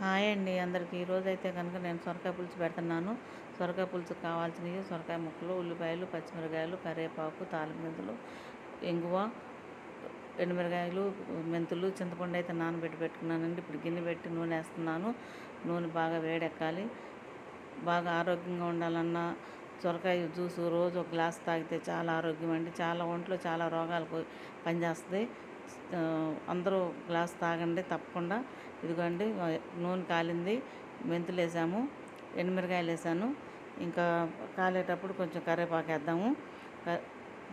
Hi అండి అందరికీ. ఈరోజైతే కనుక నేను సొరకాయ పులుసు పెడుతున్నాను. సొరకాయ పులుసుకు కావాల్సినవి సొరకాయ ముక్కలు, ఉల్లిపాయలు, పచ్చిమిరకాయలు, కరివేపాకు, తాలింపు గింజలు, ఇంగువ, ఎండుమిరకాయలు, మెంతులు, చింతపండు అయితే నానబెట్టి పెట్టుకున్నానండి. ఇప్పుడు గిన్నె పెట్టి నూనె వేస్తున్నాను. నూనె బాగా వేడెక్కాలి. బాగా ఆరోగ్యంగా ఉండాలన్నా సొరకాయ జ్యూసు రోజు ఒక గ్లాస్ తాగితే చాలా ఆరోగ్యం అండి. చాలా ఒంట్లో చాలా రోగాలకు పనిచేస్తుంది. అందరూ గ్లాస్ తాగండి తప్పకుండా. ఇదిగోండి నూనె కాలింది, మెంతులు వేసాము, ఎండుమిరకాయలు వేసాను. ఇంకా కాలేటప్పుడు కొంచెం కరివేపాకు వేద్దాము.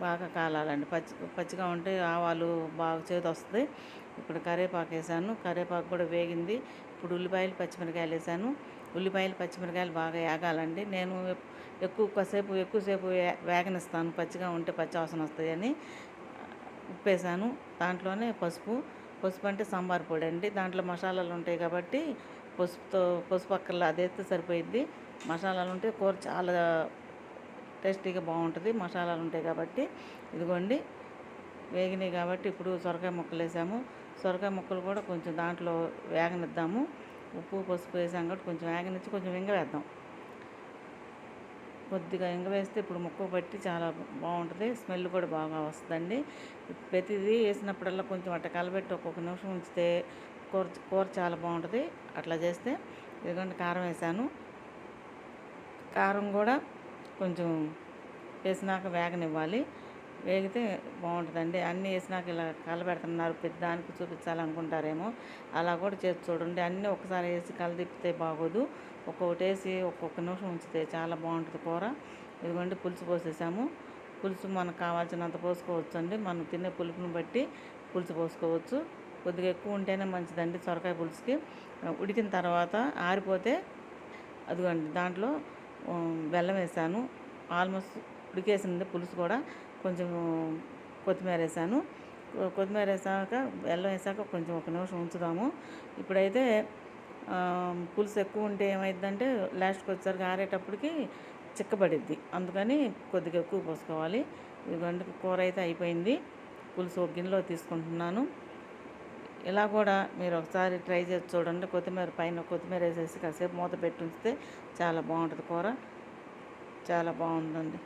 బాగా కాలాలండి. పచ్చిగా ఉంటే ఆవాలు బాగా చేదు వస్తుంది. ఇప్పుడు కరివేపాకు వేసాను. కరివేపాకు కూడా వేగింది. ఇప్పుడు ఉల్లిపాయలు, పచ్చిమిరకాయలు వేసాను. ఉల్లిపాయలు, పచ్చిమిరకాయలు బాగా వేగాలండి. నేను ఎక్కువసేపు వేగనిస్తాను. పచ్చిగా ఉంటే పచ్చి వాసన వస్తాయి అని. ఉప్పు వేసాను. దాంట్లోనే పసుపు అంటే సాంబార్ పొడి అండి. దాంట్లో మసాలాలు ఉంటాయి కాబట్టి పసుపు అక్కర్లా, అది వేస్తే సరిపోయిద్ది. మసాలాలు ఉంటే కూర చాలా టేస్టీగా బాగుంటుంది. మసాలాలు ఉంటాయి కాబట్టి. ఇదిగోండి వేగినాయి కాబట్టి ఇప్పుడు సొరకాయ ముక్కలు వేసాము. సొరకాయ ముక్కలు కూడా కొంచెం దాంట్లో వేగనిద్దాము. ఉప్పు పసుపు వేసాం కాబట్టి కొంచెం వేగనిచ్చి కొంచెం ఇంగ వేద్దాం. కొద్దిగా ఇంగ వేస్తే ఇప్పుడు ముక్క పట్టి చాలా బాగుంటుంది. స్మెల్ కూడా బాగా వస్తుందండి. ప్రతిదీ వేసినప్పుడల్లా కొంచెం అట్ట కలబెట్టి ఒక్కొక్క నిమిషం ఉంచితే కూర చాలా బాగుంటుంది. అట్లా చేస్తే. ఇదిగోండి కారం వేసాను. కారం కూడా కొంచెం వేసినాక వేగనివ్వాలి. వేగితే బాగుంటుందండి. అన్నీ వేసినాక ఇలా కలబెడుతున్నారు, పెద్దదానికి చూపించాలనుకుంటారేమో. అలా కూడా చేసి చూడండి. అన్నీ ఒకసారి వేసి కలదిప్పితే బాగోదు. ఒక్కొక్కటి వేసి ఒక్కొక్క నిమిషం ఉంచితే చాలా బాగుంటుంది కూర. ఇదిగోండి పులుసు పోసేసాము. పులుసు మనకు కావాల్సినంత పోసుకోవచ్చు అండి. మనం తినే పులుపుని బట్టి పులుసు పోసుకోవచ్చు. కొద్దిగా ఎక్కువ ఉంటేనే మంచిదండి సొరకాయ పులుసుకి. ఉడికిన తర్వాత ఆరిపోతే అదిగోండి దాంట్లో బెల్లం వేసాను. ఆల్మోస్ట్ ఉడికేసింది పులుసు కూడా. కొంచెం కొత్తిమీర వేసాను. కొత్తిమీర వేసాక బెల్లం వేసాక కొంచెం ఒక నిమిషం ఉంచుదాము. ఇప్పుడైతే పులుసు ఎక్కువ ఉంటే ఏమైందంటే లాస్ట్కి వచ్చేసరికి ఆరేటప్పటికి చిక్కబడిద్ది. అందుకని కొద్దిగా ఎక్కువ పోసుకోవాలి. ఇదిగోండి కూర అయితే అయిపోయింది. పులుసు ఒక గిన్నెలో తీసుకుంటున్నాను. ఇలా కూడా మీరు ఒకసారి ట్రై చేసి చూడండి. కొత్తిమీర వేసేసి కాసేపు మూత పెట్టి ఉంచితే చాలా బాగుంటుంది కూర. చాలా బాగుందండి.